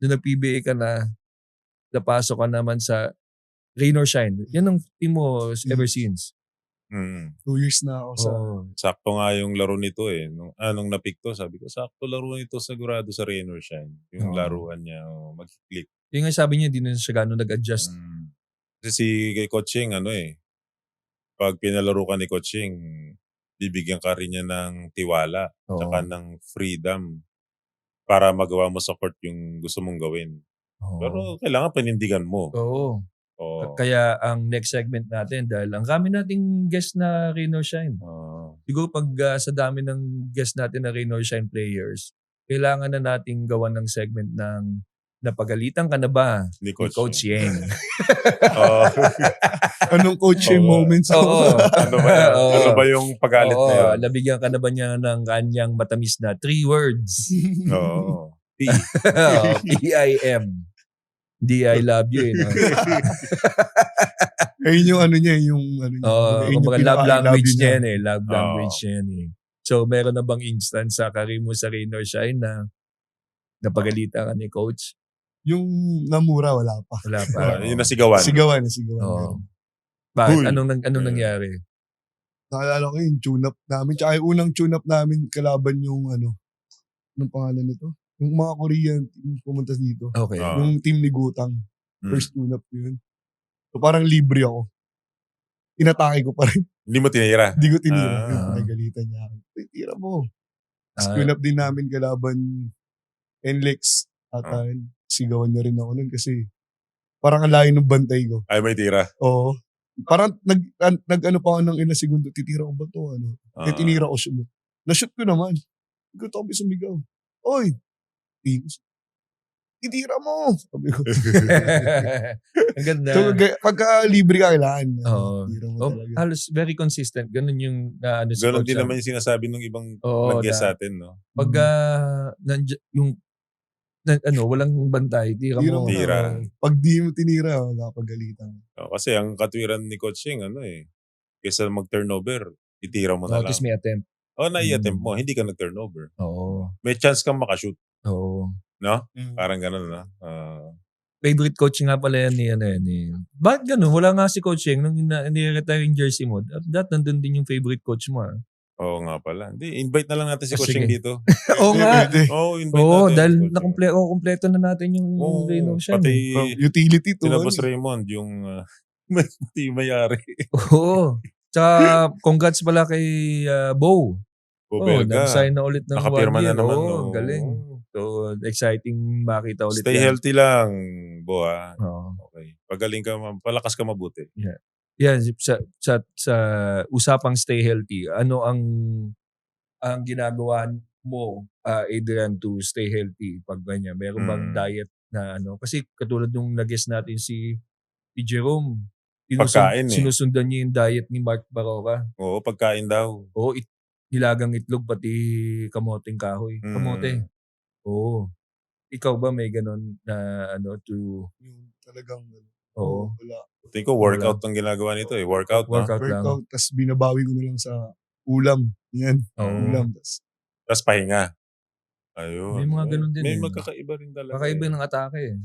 nung nag-PBA ka na, napasok ka naman sa Rain or Shine. Yan ang team mo ever since. 2 years na ako sa... Sakto nga yung laro nito eh. Nung napick to, sabi ko, sakto laro nito sigurado sa Rain or Shine. Yung laruan niya, mag-click. Yung nga sabi niya, hindi na siya gano'n nag-adjust. Kasi si Coaching, pag pinalaro ka ni Coaching, bibigyan ka rin niya ng tiwala, tsaka ng freedom para magawa mo sa court yung gusto mong gawin. Pero kailangan panindigan mo. Oo. Kaya ang next segment natin, dahil ang kami nating guest na Rain or Shine. Siguro pag sa dami ng guest natin na Rain or Shine players, kailangan na nating gawan ng segment ng napagalitan ka na ba ni Coach Yeng? Anong coaching moments? Ano ba yung pagalit na yun? Nabigyan ka na ba niya ng kanyang matamis na 3 words? P-I-M. Di I love you. Ayun yung ano niya, yung love language niya yan eh. Love language niya yan eh. So, meron na bang instance sa career mo sa Rain or Shine na napagalitan ka ni Coach? Yung namura, wala pa. Wala pa. Yung nasigawan. Sigawan. Bakit? Anong nangyari? Nakaalala ko yung tune-up namin. Tsaka yung unang tune-up namin, kalaban yung anong pangalan nito? Yung mga Korean team pumunta dito. Okay. Yung team ni Gutang. First tune-up yun. So parang libre ako. Inatake ko pa rin. Hindi mo tinira? Hindi ko tinira. Nagalitan niya ako. Tira mo. Tune-up din namin kalaban NLEX. Sigawan niya rin ako nun kasi parang ang layo ng bantay ko. Ay, may tira? Oo. Parang nag-ano pa ako ng ilang segundo, titira ko ba ito? Tinira ko shoot. Na-shoot ko naman. Ikaw ito kami sumigaw. Oy! Titira mo! Sabi ko. Ang ganda. So, pagka libre ka kailangan. Tira mo talaga. Halos very consistent. Ganun yung Ganun din naman yung sinasabi ng ibang nag-guess sa atin, no? Pagka walang bantay, tira mo. Tira. Pag di mo tinira, nakapagalitan. Kasi ang katwiran ni Coaching, kaysa mag-turnover, itira mo na lang. Tapos may attempt. Nai-attempt mo. Hindi ka nag-turnover. May chance kang makashoot. No? Parang ganun, no? Favorite coach nga pala yan ni Bakit ganun? Wala nga si Coaching nung ni-retire yung jersey mo. Nandun din yung favorite coach mo. Oo nga pala. Hindi, invite na lang natin si Coaching dito. Oo nga. Invite natin. Dahil kompleto na natin yung Rain or Shine. Pati utility to. Sila Boss Raymond, yung may-ari. Tsaka congrats pala kay Bo. Belga. Nag-sign na ulit ng nakapirma 1 year. na naman. Galing. So, exciting makita ulit. Stay healthy lang, Bo. Okay. Pagaling ka, palakas ka mabuti. Yan, sa usapang stay healthy, ano ang ginagawa mo, Adrian, to stay healthy pag ganyan? Meron bang diet na Kasi katulad nung nag-guest natin si Jerome, pagkain sinusundan niya yung diet ni Mark Baroka. Oo, pagkain daw. Oo, nilagang itlog pati kamoteng kahoy. Kamote. Oo. Ikaw ba may ganun na to... Yung talagang... Oo. Wala. Tingin ko workout ang ginagawa nito eh. Workout lang. Tapos binabawi ko na lang sa ulam. Yan. Ulam. Tapos pahinga. Ayun. May mga ganun din. May magkakaiba rin talaga. Kakaiba ng atake eh.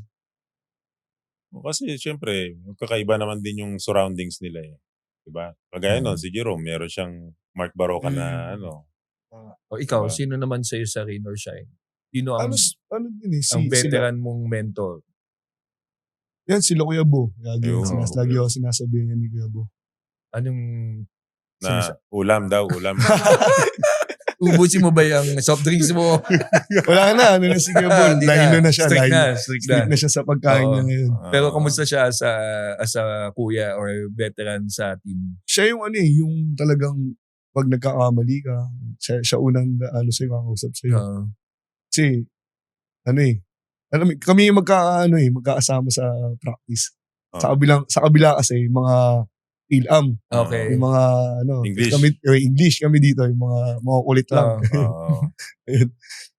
Kasi syempre, magkakaiba naman din yung surroundings nila eh. Diba? Kagaya nun, si Jerome, meron siyang Mark Baroka na Ikaw, sino naman sa'yo sa Rain or Shine? Sino ang veteran mong mentor? Yan, sila Kuya Bo. Lagi ako sinasabihin ni Kuya Bo. Anong... ulam daw, ulam. Ubusin mo ba yung soft drinks mo? Wala na, si Kuya Bo. Lino na siya. Strict na siya sa pagkain niya ngayon. Pero kamusta siya as a kuya or veteran sa team? Siya yung yung talagang pag nagkakamali ka, siya unang sa'yo, kakausap sa'yo. Kasi, kami magkakasama sa practice. Sa kabila kasi, mga PhilAm. Okay. Yung mga, English. English kami dito, yung mga kulit lang. Ayun.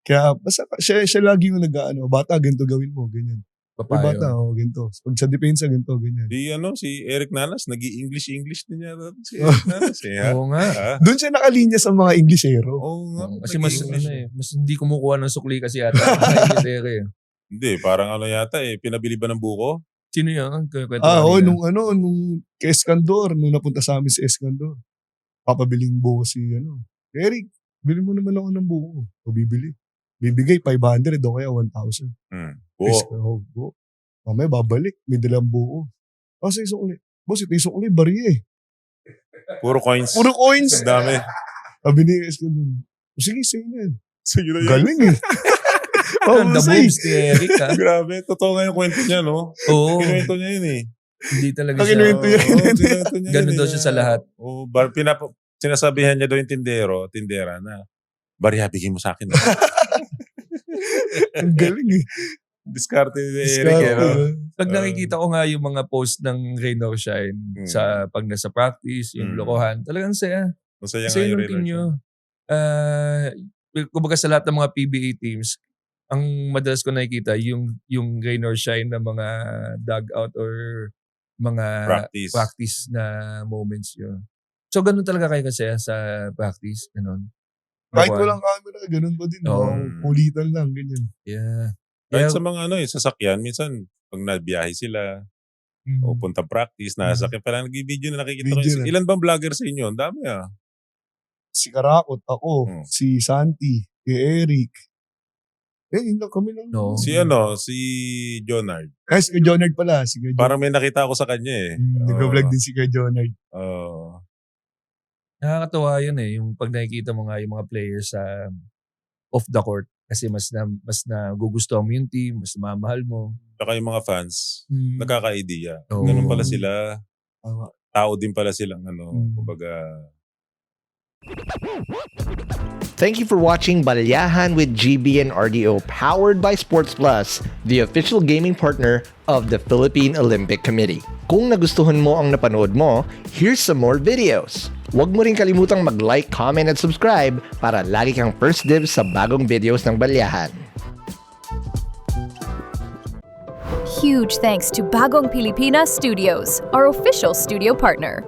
Kaya, basta, siya lagi yung bata, ganito gawin mo, ganyan. Papayo. Bata, ganito. Pag sa depensa, ganito, ganyan. Si Eric Nanas, nag-i-English din niya. Si Eric Nanas Oo nga. Doon siya nakalinya sa mga Englishero. Oo nga. Kasi mas hindi kumukuha ng sukli kasi ata. Hindi, parang ano yata pinabili ba ng buko? Sino yun? Kwento Nung kay Escandor, nung napunta sa amin si Escandor. Papabiling buko si Eric, bili mo naman ako ng buko. O bibili. Bibigay 500 o kaya 1,000. Buko. Buko. Mamaya babalik, may dalang buko. Sa isang uli. Boss, ito isang uli, bariya Puro coins. Puro coins. Ang dami. Sabi ni Escandor, sige, sa'yo na yan. Sige na yan. Galing The moves ni Eric, ha? Grabe, totoo nga yung kwento niya, no? Oo. Kinuwento niya yun Hindi talaga Ang siya. kinuwento niya. kinuwento niya Ganun daw siya sa lahat. Sinasabihan niya daw yung tindera na, Barya, bigyan mo sa akin. Ang galing Diskarte ni Eric. Pag nakikita ko nga yung mga post ng Rain or Shine sa pag nasa practice, yung lokohan, talagang saya. Masaya nga Kasi yung yung team nyo. Kumbaga sa lahat ng mga PBA teams, ang madalas ko nakikita, yung Rain or Shine na mga dugout or mga practice na moments yun. So, ganun talaga kayo kasi sa practice. Ganun. Kahit walang camera, ganun pa din. Kulitan lang, ganyan. Yeah. Kahit sa mga sasakyan, minsan pag nabiyahe sila, o punta practice, nasasakyan, parang nag-video na nakikita ko. Ilan bang vlogger sa inyo? Ang dami Si Karakot, ako, si Santi, si Eric. Yun lang kami lang. No. Si Jonard. Si Jonard pala. Parang may nakita ako sa kanya Nag-vlog din si Jonard. Nakakatawa yun yung pag nakikita mo nga yung mga players sa off the court. Kasi mas nagugustuhan mo yung team, mas mamahal mo. Saka yung mga fans, nakaka-idea. Oh. Ganun pala sila. Tao din pala silang kumbaga. Thank you for watching Balyahan with GB and RDO, powered by Sports Plus, the official gaming partner of the Philippine Olympic Committee. Kung nagustuhan mo ang napanood mo, here's some more videos. Huwag mo rin kalimutang mag-like, comment, at subscribe para lagi kang first dibs sa bagong videos ng Balyahan. Huge thanks to Bagong Pilipinas Studios, our official studio partner.